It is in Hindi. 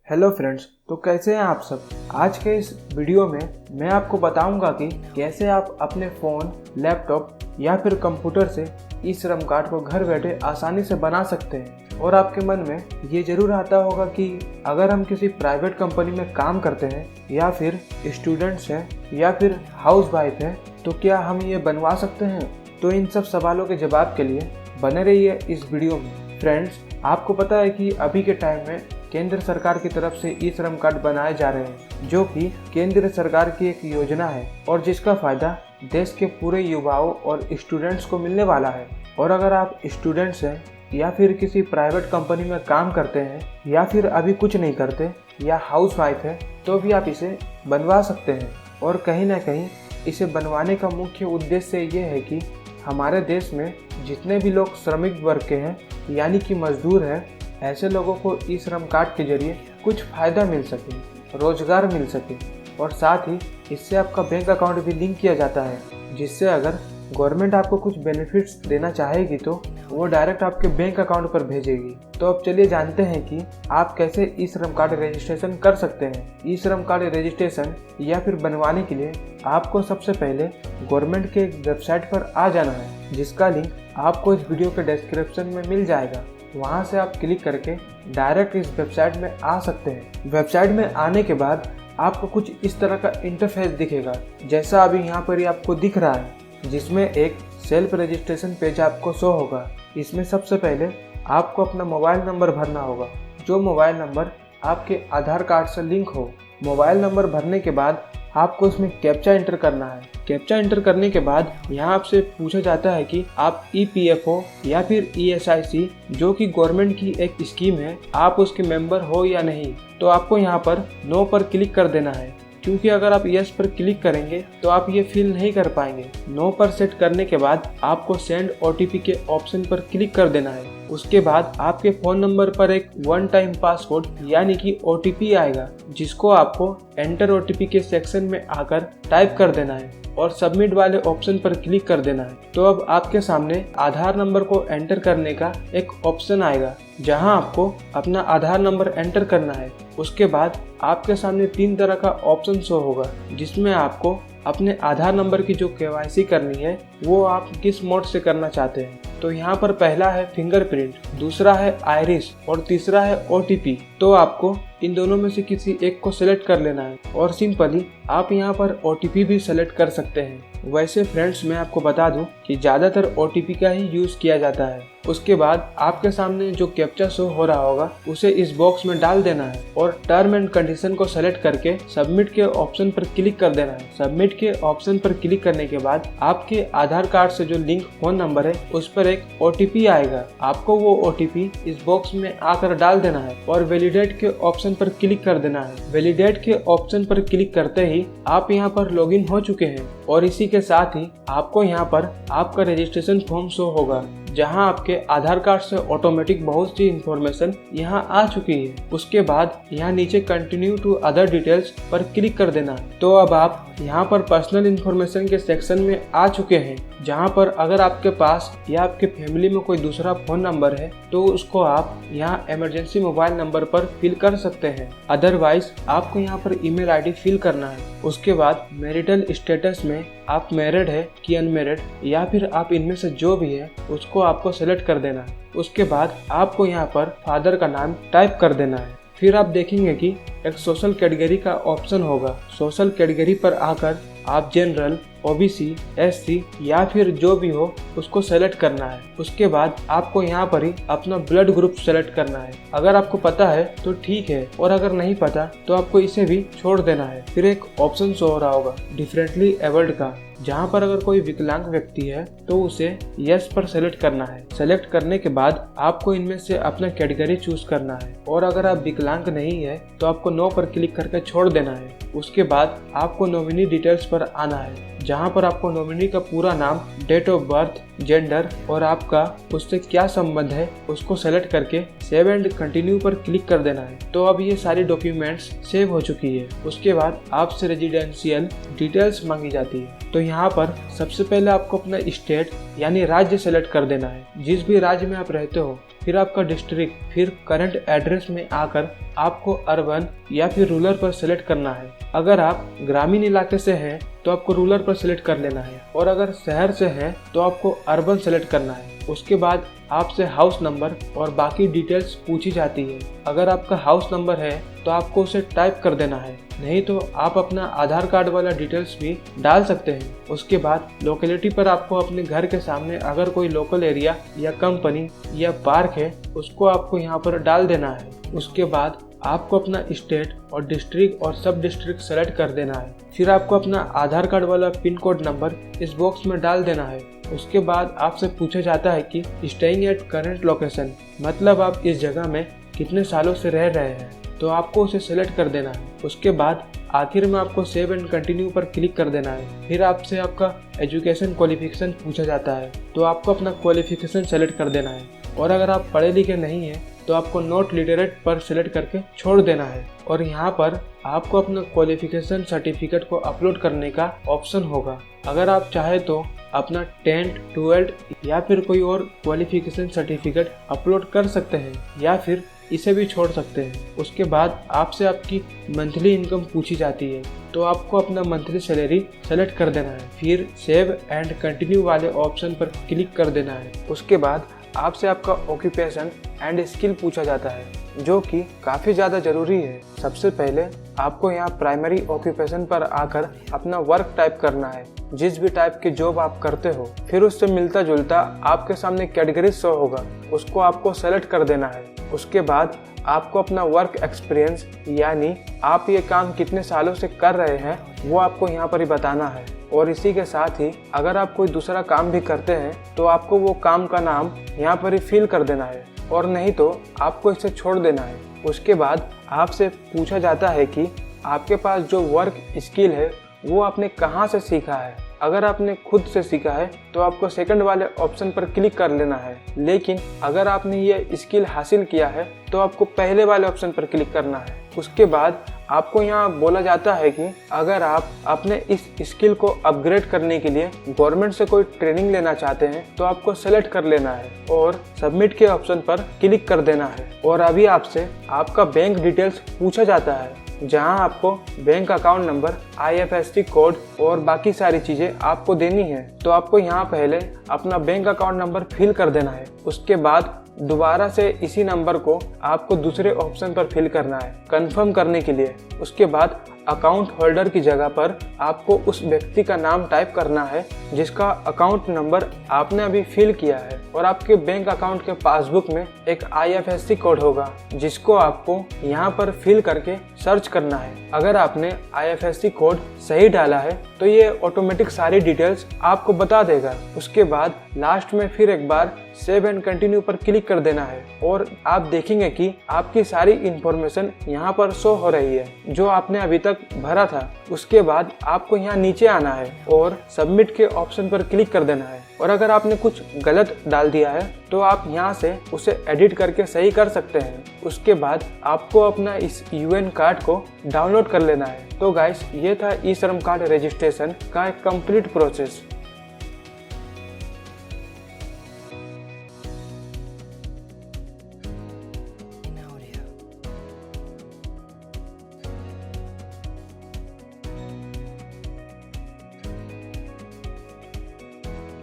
हेलो फ्रेंड्स, तो कैसे हैं आप सब। आज के इस वीडियो में मैं आपको बताऊंगा कि कैसे आप अपने फ़ोन, लैपटॉप या फिर कंप्यूटर से ई श्रम कार्ड को घर बैठे आसानी से बना सकते हैं। और आपके मन में ये ज़रूर आता होगा कि अगर हम किसी प्राइवेट कंपनी में काम करते हैं या फिर स्टूडेंट्स हैं या फिर हाउस वाइफ हैं तो क्या हम ये बनवा सकते हैं। तो इन सब सवालों के जवाब के लिए बने रहिए इस वीडियो में। फ्रेंड्स, आपको पता है कि अभी के टाइम में केंद्र सरकार की तरफ से ई श्रम कार्ड बनाए जा रहे हैं, जो कि केंद्र सरकार की एक योजना है और जिसका फायदा देश के पूरे युवाओं और स्टूडेंट्स को मिलने वाला है। और अगर आप स्टूडेंट्स हैं या फिर किसी प्राइवेट कंपनी में काम करते हैं या फिर अभी कुछ नहीं करते या हाउस वाइफ है तो भी आप इसे बनवा सकते हैं। और कहीं ना कहीं इसे बनवाने का मुख्य उद्देश्य ये है कि हमारे देश में जितने भी लोग श्रमिक वर्ग के हैं यानी कि मजदूर हैं, ऐसे लोगों को ई श्रम कार्ड के जरिए कुछ फ़ायदा मिल सके, रोजगार मिल सके। और साथ ही इससे आपका बैंक अकाउंट भी लिंक किया जाता है, जिससे अगर गवर्नमेंट आपको कुछ बेनिफिट्स देना चाहेगी तो वो डायरेक्ट आपके बैंक अकाउंट पर भेजेगी। तो अब चलिए जानते हैं कि आप कैसे ई श्रम कार्ड रजिस्ट्रेशन कर सकते हैं। ई श्रम कार्ड रजिस्ट्रेशन या फिर बनवाने के लिए आपको सबसे पहले गवर्नमेंट के वेबसाइट पर आ जाना है, जिसका लिंक आपको इस वीडियो के डिस्क्रिप्शन में मिल जाएगा। वहां से आप क्लिक करके डायरेक्ट इस वेबसाइट में आ सकते हैं। वेबसाइट में आने के बाद आपको कुछ इस तरह का इंटरफेस दिखेगा, जैसा अभी यहाँ पर ही आपको दिख रहा है, जिसमें एक सेल्फ रजिस्ट्रेशन पेज आपको शो होगा। इसमें सबसे पहले आपको अपना मोबाइल नंबर भरना होगा, जो मोबाइल नंबर आपके आधार कार्ड से लिंक हो। मोबाइल नंबर भरने के बाद आपको इसमें कैप्चा एंटर करना है। कैप्चा एंटर करने के बाद यहाँ आपसे पूछा जाता है कि आप EPFO या फिर ESIC, जो कि गवर्नमेंट की एक स्कीम है, आप उसके मेंबर हो या नहीं। तो आपको यहाँ पर नो पर क्लिक कर देना है, क्योंकि अगर आप यस पर क्लिक करेंगे तो आप ये फिल नहीं कर पाएंगे। नो पर सेट करने के बाद आपको सेंड OTP के ऑप्शन पर क्लिक कर देना है। उसके बाद आपके फ़ोन नंबर पर एक वन टाइम पासवर्ड यानी कि OTP आएगा, जिसको आपको एंटर OTP के सेक्शन में आकर टाइप कर देना है और सबमिट वाले ऑप्शन पर क्लिक कर देना है। तो अब आपके सामने आधार नंबर को एंटर करने का एक ऑप्शन आएगा, जहां आपको अपना आधार नंबर एंटर करना है। उसके बाद आपके सामने 3 तरह का ऑप्शन शो होगा, जिसमें आपको अपने आधार नंबर की जो KYC करनी है वो आप किस मोड से करना चाहते हैं। तो यहाँ पर पहला है फिंगरप्रिंट, दूसरा है आइरिस और तीसरा है OTP। तो आपको इन दोनों में से किसी एक को सिलेक्ट कर लेना है और सिंपली आप यहाँ पर OTP भी सेलेक्ट कर सकते हैं। वैसे फ्रेंड्स, मैं आपको बता दूं कि ज़्यादातर OTP का ही यूज़ किया जाता है। उसके बाद आपके सामने जो कैप्चा शो हो रहा होगा उसे इस बॉक्स में डाल देना है और टर्म एंड कंडीशन को सेलेक्ट करके सबमिट के ऑप्शन पर क्लिक कर देना है। सबमिट के ऑप्शन पर क्लिक करने के बाद आपके आधार कार्ड से जो लिंक फोन नंबर है उस पर एक OTP आएगा। आपको वो OTP इस बॉक्स में आकर डाल देना है और वैलिडेट के ऑप्शन पर क्लिक कर देना है। वैलिडेट के ऑप्शन पर क्लिक करते ही आप यहाँ पर लॉगिन हो चुके हैं और इसी के साथ ही आपको यहाँ पर आपका रजिस्ट्रेशन फॉर्म शो होगा, जहां आपके आधार कार्ड से ऑटोमेटिक बहुत सी इंफॉर्मेशन यहां आ चुकी है। उसके बाद यहां नीचे कंटिन्यू टू अदर डिटेल्स पर क्लिक कर देना है। तो अब आप यहां पर पर्सनल इंफॉर्मेशन के सेक्शन में आ चुके हैं, जहां पर अगर आपके पास या आपके फैमिली में कोई दूसरा फोन नंबर है तो उसको आप यहां इमरजेंसी मोबाइल नंबर पर फिल कर सकते हैं। अदरवाइज आपको यहां पर ईमेल ID फिल करना है। उसके बाद मैरिटल स्टेटस में आप मैरिड है कि अनमैरिड या फिर आप इनमें से जो भी है उसको आपको सेलेक्ट कर देना है। उसके बाद आपको यहाँ पर फादर का नाम टाइप कर देना है। फिर आप देखेंगे कि एक सोशल कैटेगरी का ऑप्शन होगा। सोशल कैटेगरी पर आकर आप जनरल, OBC, SC या फिर जो भी हो उसको सेलेक्ट करना है। उसके बाद आपको यहाँ पर ही अपना ब्लड ग्रुप सेलेक्ट करना है। अगर आपको पता है तो ठीक है, और अगर नहीं पता तो आपको इसे भी छोड़ देना है। फिर एक ऑप्शन शो हो रहा होगा डिफरेंटली एबल्ड का, जहाँ पर अगर कोई विकलांग व्यक्ति है तो उसे यस पर सेलेक्ट करना है। सेलेक्ट करने के बाद आपको इनमें से अपना कैटेगरी चूज करना है, और अगर आप विकलांग नहीं है तो आपको नो पर क्लिक करके छोड़ देना है। उसके बाद आपको नॉमिनी डिटेल्स पर आना है, जहां पर आपको नॉमिनी का पूरा नाम, डेट ऑफ बर्थ, जेंडर और आपका उससे क्या संबंध है उसको सेलेक्ट करके सेव एंड कंटिन्यू पर क्लिक कर देना है। तो अब ये सारी डॉक्यूमेंट्स सेव हो चुकी है। उसके बाद आपसे रेजिडेंशियल डिटेल्स मांगी जाती है। तो यहाँ पर सबसे पहले आपको अपना स्टेट यानी राज्य सेलेक्ट कर देना है, जिस भी राज्य में आप रहते हो। फिर आपका डिस्ट्रिक्ट, फिर करंट एड्रेस में आकर आपको अर्बन या फिर रूरल पर सिलेक्ट करना है। अगर आप ग्रामीण इलाके से हैं तो आपको रूरल पर सिलेक्ट कर लेना है, और अगर शहर से हैं तो आपको अर्बन सेलेक्ट करना है। उसके बाद आपसे हाउस नंबर और बाकी डिटेल्स पूछी जाती है। अगर आपका हाउस नंबर है तो आपको उसे टाइप कर देना है, नहीं तो आप अपना आधार कार्ड वाला डिटेल्स भी डाल सकते हैं। उसके बाद लोकेलिटी पर आपको अपने घर के सामने अगर कोई लोकल एरिया या कंपनी या पार्क है उसको आपको यहाँ पर डाल देना है। उसके बाद आपको अपना स्टेट और डिस्ट्रिक्ट और सब डिस्ट्रिक्ट सेलेक्ट कर देना है। फिर आपको अपना आधार कार्ड वाला पिन कोड नंबर इस बॉक्स में डाल देना है। उसके बाद आपसे पूछा जाता है कि स्टेइंग एट करंट लोकेशन, मतलब आप इस जगह में कितने सालों से रह रहे हैं, तो आपको उसे सेलेक्ट कर देना है। उसके बाद आखिर में आपको सेव एंड कंटिन्यू पर क्लिक कर देना है। फिर आपसे आपका एजुकेशन क्वालिफिकेशन पूछा जाता है, तो आपको अपना क्वालिफिकेशन सेलेक्ट कर देना है। और अगर आप पढ़े लिखे नहीं हैं तो आपको नॉट लिटरेट पर सिलेक्ट करके छोड़ देना है। और यहाँ पर आपको अपना क्वालिफिकेशन सर्टिफिकेट को अपलोड करने का ऑप्शन होगा। अगर आप चाहे तो अपना 10th, 12th या फिर कोई और क्वालिफिकेशन सर्टिफिकेट अपलोड कर सकते हैं, या फिर इसे भी छोड़ सकते हैं। उसके बाद आपसे आपकी मंथली इनकम पूछी जाती है, तो आपको अपना मंथली सैलरी सेलेक्ट कर देना है। फिर सेव एंड कंटिन्यू वाले ऑप्शन पर क्लिक कर देना है। उसके बाद आपसे आपका ऑक्यूपेशन एंड स्किल पूछा जाता है, जो कि काफ़ी ज़्यादा ज़रूरी है। सबसे पहले आपको यहाँ प्राइमरी ऑक्यूपेशन पर आकर अपना वर्क टाइप करना है, जिस भी टाइप की जॉब आप करते हो। फिर उससे मिलता जुलता आपके सामने कैटेगरी शो होगा, उसको आपको सेलेक्ट कर देना है। उसके बाद आपको अपना वर्क एक्सपीरियंस यानी आप ये काम कितने सालों से कर रहे हैं वो आपको यहाँ पर ही बताना है। और इसी के साथ ही अगर आप कोई दूसरा काम भी करते हैं तो आपको वो काम का नाम यहाँ पर ही फिल कर देना है, और नहीं तो आपको इसे छोड़ देना है। उसके बाद आपसे पूछा जाता है कि आपके पास जो वर्क स्किल है वो आपने कहाँ से सीखा है। अगर आपने खुद से सीखा है तो आपको सेकंड वाले ऑप्शन पर क्लिक कर लेना है, लेकिन अगर आपने ये स्किल हासिल किया है तो आपको पहले वाले ऑप्शन पर क्लिक करना है। उसके बाद आपको यहाँ बोला जाता है कि अगर आप अपने इस स्किल को अपग्रेड करने के लिए गवर्नमेंट से कोई ट्रेनिंग लेना चाहते हैं तो आपको सेलेक्ट कर लेना है और सबमिट के ऑप्शन पर क्लिक कर देना है। और अभी आपसे आपका बैंक डिटेल्स पूछा जाता है, जहां आपको bank account number, IFSC code और बाकी सारी चीज़ें आपको देनी है। तो आपको यहाँ पहले अपना बैंक अकाउंट नंबर फिल कर देना है। उसके बाद दोबारा से इसी नंबर को आपको दूसरे ऑप्शन पर फिल करना है कंफर्म करने के लिए। उसके बाद अकाउंट होल्डर की जगह पर आपको उस व्यक्ति का नाम टाइप करना है जिसका अकाउंट नंबर आपने अभी फिल किया है, और आपके बैंक अकाउंट के पासबुक में एक IFSC कोड होगा जिसको आपको यहाँ पर फिल करके सर्च करना है। अगर आपने IFSC कोड सही डाला है तो ये ऑटोमेटिक सारी डिटेल्स आपको बता देगा। उसके बाद लास्ट में फिर एक बार सेव एंड कंटिन्यू पर क्लिक कर देना है, और आप देखेंगे कि आपकी सारी इंफॉर्मेशन यहाँ पर शो हो रही है जो आपने अभी तक भरा था। उसके बाद आपको यहाँ नीचे आना है और सबमिट के ऑप्शन पर क्लिक कर देना है। और अगर आपने कुछ गलत डाल दिया है तो आप यहाँ से उसे एडिट करके सही कर सकते हैं। उसके बाद आपको अपना इस UN कार्ड को डाउनलोड कर लेना है। तो गाइस, ये था ई श्रम कार्ड रजिस्ट्रेशन का एक कंप्लीट प्रोसेस।